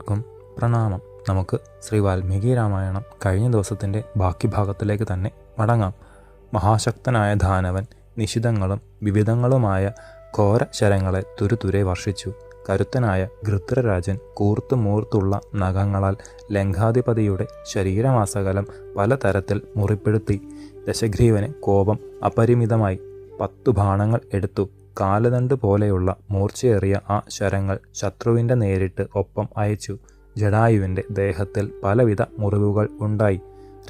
ഏവർക്കും പ്രണാമം. നമുക്ക് ശ്രീ വാൽമീകി രാമായണം കഴിഞ്ഞ ദിവസത്തിൻ്റെ ബാക്കി ഭാഗത്തിലേക്ക് തന്നെ മടങ്ങാം. മഹാശക്തനായ ദാനവൻ നിശിതങ്ങളും വിവിധങ്ങളുമായ ഘോര ശരങ്ങളെ തുരുതുരെ വർഷിച്ചു. കരുത്തനായ ഗൃത്രരാജൻ കൂർത്തുമൂർത്തുള്ള നഖങ്ങളാൽ ലങ്കാധിപതിയുടെ ശരീരമാസകലം പലതരത്തിൽ മുറിപ്പെടുത്തി. ദശഗ്രീവന് കോപം അപരിമിതമായി. 10 ബാണങ്ങൾ എടുത്തു. കാലദണ്ഡ് പോലെയുള്ള മൂർച്ചയേറിയ ആ ശരങ്ങൾ ശത്രുവിൻ്റെ നേരിട്ട് ഒപ്പം അയച്ചു. ജടായുവിൻ്റെ ദേഹത്തിൽ പലവിധ മുറിവുകൾ ഉണ്ടായി.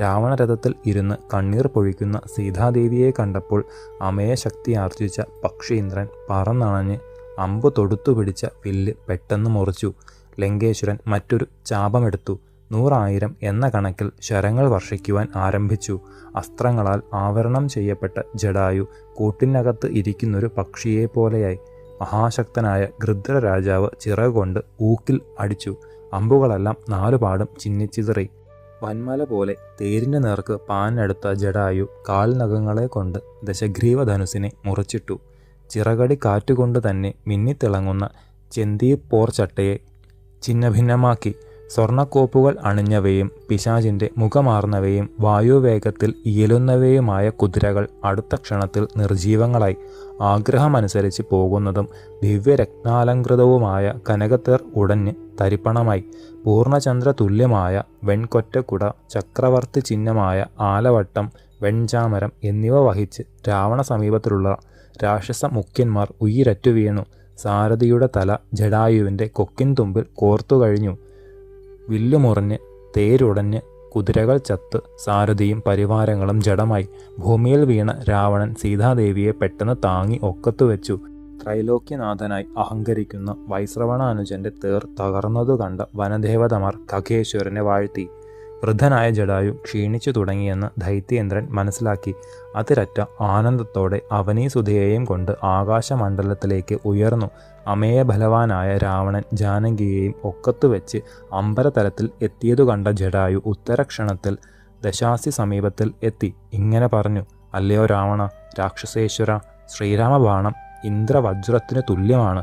രാവണരഥത്തിൽ ഇരുന്ന് കണ്ണീർ പൊഴിക്കുന്ന സീതാദേവിയെ കണ്ടപ്പോൾ അമേയശക്തി ആർജിച്ച പക്ഷീന്ദ്രൻ പറന്നണഞ്ഞ് അമ്പ് തൊടുത്തു പിടിച്ച വില്ല് പെട്ടെന്ന് മുറിച്ചു. ലങ്കേശ്വരൻ മറ്റൊരു ചാപമെടുത്തു. 100,000 എന്ന കണക്കിൽ ശരങ്ങൾ വർഷിക്കുവാൻ ആരംഭിച്ചു. അസ്ത്രങ്ങളാൽ ആവരണം ചെയ്യപ്പെട്ട ജടായു കൂട്ടിനകത്ത് ഇരിക്കുന്നൊരു പക്ഷിയെ പോലെയായി. മഹാശക്തനായ ഗൃധ്രരാജാവ് ചിറകൊണ്ട് ഊക്കിൽ അടിച്ചു. അമ്പുകളെല്ലാം 4 പാടും ചിന്നിച്ചിതറി. വന്മല പോലെ തേരിൻ്റെ നേർക്ക് പാഞ്ഞെടുത്ത ജടായു കാൽനഖങ്ങളെ കൊണ്ട് ദശഗ്രീവധനുസിനെ മുറിച്ചിട്ടു. ചിറകടി കാറ്റുകൊണ്ട് തന്നെ മിന്നിത്തിളങ്ങുന്ന ചെന്തീപ്പോർ ചട്ടയെ ഛിന്നഭിന്നമാക്കി. സ്വർണ്ണക്കോപ്പുകൾ അണിഞ്ഞവയും പിശാചിൻ്റെ മുഖമാർന്നവയും വായുവേഗത്തിൽ ഇയലുന്നവയുമായ കുതിരകൾ അടുത്ത ക്ഷണത്തിൽ നിർജീവങ്ങളായി. ആഗ്രഹമനുസരിച്ച് പോകുന്നതും ദിവ്യരത്നാലങ്കൃതവുമായ കനകത്തേർ ഉടഞ്ഞ് തരിപ്പണമായി. പൂർണ്ണചന്ദ്ര തുല്യമായ വെൺകൊറ്റക്കുട, ചക്രവർത്തി ചിഹ്നമായ ആലവട്ടം, വെൺചാമരം എന്നിവ വഹിച്ച് രാവണ സമീപത്തിലുള്ള രാക്ഷസ മുഖ്യന്മാർ ഉയിരറ്റു വീണു. സാരഥിയുടെ തല ജടായുവിൻ്റെ കൊക്കിൻ തുമ്പിൽ കോർത്തു കഴിഞ്ഞു. വില്ലുമുറിഞ്ഞ് തേരുടഞ്ഞ് കുതിരകൾ ചത്ത് സാരഥിയും പരിവാരങ്ങളും ജഡമായി. ഭൂമിയിൽ വീണ രാവണൻ സീതാദേവിയെ പെട്ടെന്ന് താങ്ങി ഒക്കത്തുവെച്ചു. ത്രൈലോക്യനാഥനായി അഹങ്കരിക്കുന്ന വൈശ്രവണാനുജന്റെ തേർ തകർന്നതു കണ്ട വനദേവതമാർ ഖഗേശ്വരനെ വാഴ്ത്തി. വൃദ്ധനായ ജടായു ക്ഷീണിച്ചു തുടങ്ങിയെന്ന് ദൈത്യേന്ദ്രൻ മനസ്സിലാക്കി. അതിരറ്റ ആനന്ദത്തോടെ അവനീസുതയെയും കൊണ്ട് ആകാശമണ്ഡലത്തിലേക്ക് ഉയർന്നു. അമേയബലവാനായ രാവണൻ ജാനകിയെയും ഒക്കത്തുവെച്ച് അമ്പരതലത്തിൽ എത്തിയതു കണ്ട ജടായു ഉത്തരക്ഷണത്തിൽ ദശാസി സമീപത്തിൽ എത്തി ഇങ്ങനെ പറഞ്ഞു: അല്ലയോ രാവണ, രാക്ഷസേശ്വര, ശ്രീരാമബാണം ഇന്ദ്രവജ്രത്തിനു തുല്യമാണ്.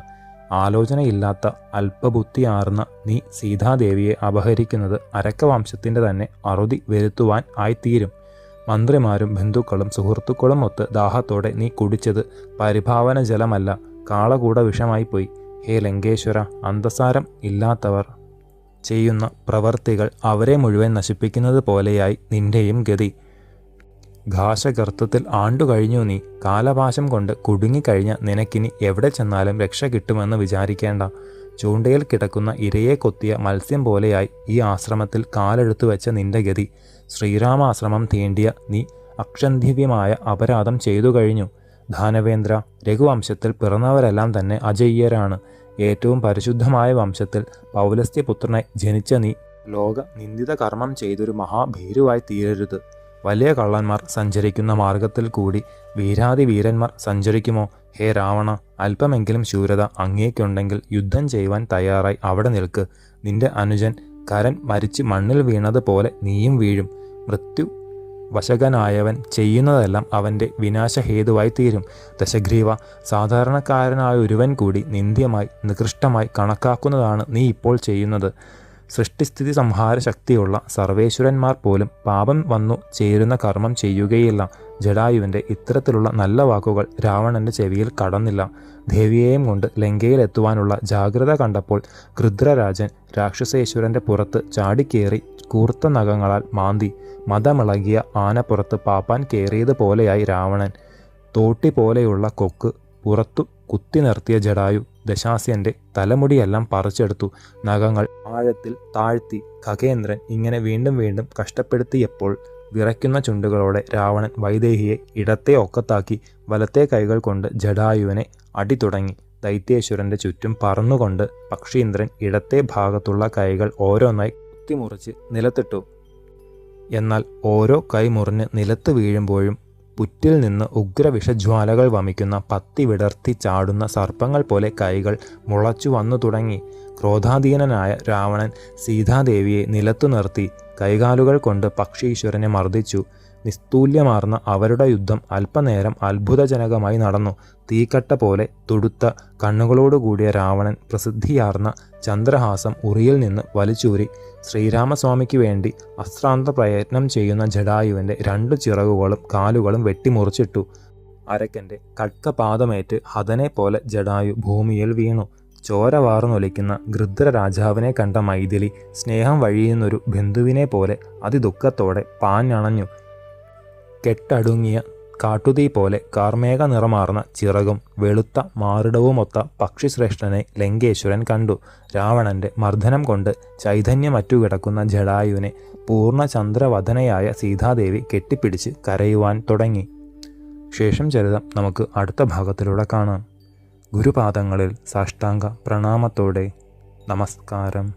ആലോചനയില്ലാത്ത അല്പബുദ്ധിയാർന്ന നീ സീതാദേവിയെ അപഹരിക്കുന്നത് അരക്കവംശത്തിൻ്റെ തന്നെ അറുതി വരുത്തുവാൻ ആയിത്തീരും. മന്ത്രിമാരും ബന്ധുക്കളും സുഹൃത്തുക്കളും ഒത്ത് ദാഹത്തോടെ നീ കുടിച്ചത് പരിഭാവന ജലമല്ല, കാളകൂട വിഷമായിപ്പോയി. ഹേ ലങ്കേശ്വര, അന്തസാരം ഇല്ലാത്തവർ ചെയ്യുന്ന പ്രവർത്തികൾ അവരെ മുഴുവൻ നശിപ്പിക്കുന്നത് പോലെയായി നിന്റെയും ഗതി. ഘാശഗർത്തത്തിൽ ആണ്ടുകഴിഞ്ഞു നീ. കാലപാശം കൊണ്ട് കുടുങ്ങിക്കഴിഞ്ഞ നിനക്കിനി എവിടെ ചെന്നാലും രക്ഷ കിട്ടുമെന്ന് വിചാരിക്കേണ്ട. ചൂണ്ടയിൽ കിടക്കുന്ന ഇരയെ കൊത്തിയ മത്സ്യം പോലെയായി ഈ ആശ്രമത്തിൽ കാലെടുത്തു വെച്ച നിന്റെ ഗതി. ശ്രീരാമാശ്രമം തീണ്ടിയ നീ അക്ഷന്തിവ്യമായ അപരാധം ചെയ്തു കഴിഞ്ഞു. ദാനവേന്ദ്ര, രഘുവംശത്തിൽ പിറന്നവരെല്ലാം തന്നെ അജയ്യരാണ്. ഏറ്റവും പരിശുദ്ധമായ വംശത്തിൽ പൗലസ്ത്യപുത്രനായി ജനിച്ച നീ ലോക നിന്ദിത കർമ്മം ചെയ്തൊരു മഹാഭീരുവായി തീരരുത്. വലിയ കള്ളന്മാർ സഞ്ചരിക്കുന്ന മാർഗത്തിൽ കൂടി വീരാതിവീരന്മാർ സഞ്ചരിക്കുമോ? ഹേ രാവണ, അല്പമെങ്കിലും ശൂരത അങ്ങേക്കുണ്ടെങ്കിൽ യുദ്ധം ചെയ്യുവാൻ തയ്യാറായി അവിടെ നിൽക്ക്. നിന്റെ അനുജൻ കരൻ മരിച്ച് മണ്ണിൽ വീണതുപോലെ നീയും വീഴും. മൃത്യു വശകനായവൻ ചെയ്യുന്നതെല്ലാം അവൻ്റെ വിനാശഹേതുവായി തീരും. ദശഗ്രീവ, സാധാരണക്കാരനായ ഒരുവൻ കൂടി നിന്ദ്യമായി നികൃഷ്ടമായി കണക്കാക്കുന്നതാണ് നീ ഇപ്പോൾ ചെയ്യുന്നത്. സൃഷ്ടിസ്ഥിതി സംഹാര ശക്തിയുള്ള സർവേശ്വരന്മാർ പോലും പാപം വന്നു ചേരുന്ന കർമ്മം ചെയ്യുകയില്ല. ജടായുവിൻ്റെ ഇത്തരത്തിലുള്ള നല്ല വാക്കുകൾ രാവണൻ്റെ ചെവിയിൽ കടന്നില്ല. ദേവിയെയും കൊണ്ട് ലങ്കയിലെത്തുവാനുള്ള ജാഗ്രത കണ്ടപ്പോൾ ഗൃധ്രരാജൻ രാക്ഷസേശ്വരൻ്റെ പുറത്ത് ചാടിക്കേറി കൂർത്ത നഖങ്ങളാൽ മാന്തി. മദമിളകിയ ആനപ്പുറത്ത് പാപ്പാൻ കയറിയതുപോലെയായി രാവണൻ. തോട്ടി പോലെയുള്ള കൊക്ക് പുറത്തു കുത്തി നിർത്തിയ ജടായു ദശാസ്യൻ്റെ തലമുടിയെല്ലാം പറിച്ചെടുത്തു. നഖങ്ങൾ ആഴത്തിൽ താഴ്ത്തി ഖഗേന്ദ്രൻ ഇങ്ങനെ വീണ്ടും വീണ്ടും കഷ്ടപ്പെടുത്തിയപ്പോൾ വിറയ്ക്കുന്ന ചുണ്ടുകളോടെ രാവണൻ വൈദേഹിയെ ഇടത്തെ ഒക്കത്താക്കി വലത്തെ കൈകൾ കൊണ്ട് ജടായുവിനെ അടി തുടങ്ങി. ദൈത്യേശ്വരൻ്റെ ചുറ്റും പറന്നുകൊണ്ട് പക്ഷീന്ദ്രൻ ഇടത്തെ ഭാഗത്തുള്ള കൈകൾ ഓരോന്നായി കുത്തിമുറിച്ച് നിലത്തിട്ടു. എന്നാൽ ഓരോ കൈ മുറിഞ്ഞ് നിലത്ത് വീഴുമ്പോഴും പുറ്റിൽ നിന്ന് ഉഗ്രവിഷജ്വാലകൾ വമിക്കുന്ന പത്തി വിടർത്തി ചാടുന്ന സർപ്പങ്ങൾ പോലെ കൈകൾ മുളച്ചു വന്നു തുടങ്ങി. ക്രോധാധീനനായ രാവണൻ സീതാദേവിയെ നിലത്തു നിർത്തി കൈകാലുകൾ കൊണ്ട് പക്ഷീശ്വരനെ മർദ്ദിച്ചു. നിസ്തൂല്യമാർന്ന അവരുടെ യുദ്ധം അല്പനേരം അത്ഭുതജനകമായി നടന്നു. തീക്കട്ട പോലെ തുടുത്ത കണ്ണുകളോടുകൂടിയ രാവണൻ പ്രസിദ്ധിയാർന്ന ചന്ദ്രഹാസം ഉറിയിൽ നിന്ന് വലിച്ചൂരി ശ്രീരാമസ്വാമിക്ക് വേണ്ടി അശ്രാന്ത പ്രയത്നം ചെയ്യുന്ന ജടായുവിൻ്റെ 2 ചിറകുകളും കാലുകളും വെട്ടിമുറിച്ചിട്ടു. അരക്കൻ്റെ കട്കപാദമേറ്റ് ഹതനെ പോലെ ജടായു ഭൂമിയിൽ വീണു. ചോര വാർന്നൊലിക്കുന്ന ഗൃധ്ര രാജാവിനെ കണ്ട മൈഥിലി സ്നേഹം വഴിയുന്നൊരു ബന്ധുവിനെ പോലെ അതിദുഃഖത്തോടെ പാഞ്ഞണഞ്ഞു. കെട്ടടുങ്ങിയ കാട്ടുതീ പോലെ കാർമേഘ നിറമാർന്ന ചിറകും വെളുത്ത മാറിടവുമൊത്ത പക്ഷിശ്രേഷ്ഠനെ ലങ്കേശ്വരൻ കണ്ടു. രാവണന്റെ മർദ്ദനം കൊണ്ട് ചൈതന്യമറ്റുകിടക്കുന്ന ജടായുവിനെ പൂർണ്ണചന്ദ്രവദനയായ സീതാദേവി കെട്ടിപ്പിടിച്ച് കരയുവാൻ തുടങ്ങി. ശേഷം ചരിതം നമുക്ക് അടുത്ത ഭാഗത്തിലൂടെ കാണാം. ഗുരുപാദങ്ങളിൽ സാഷ്ടാംഗ പ്രണാമത്തോടെ നമസ്കാരം.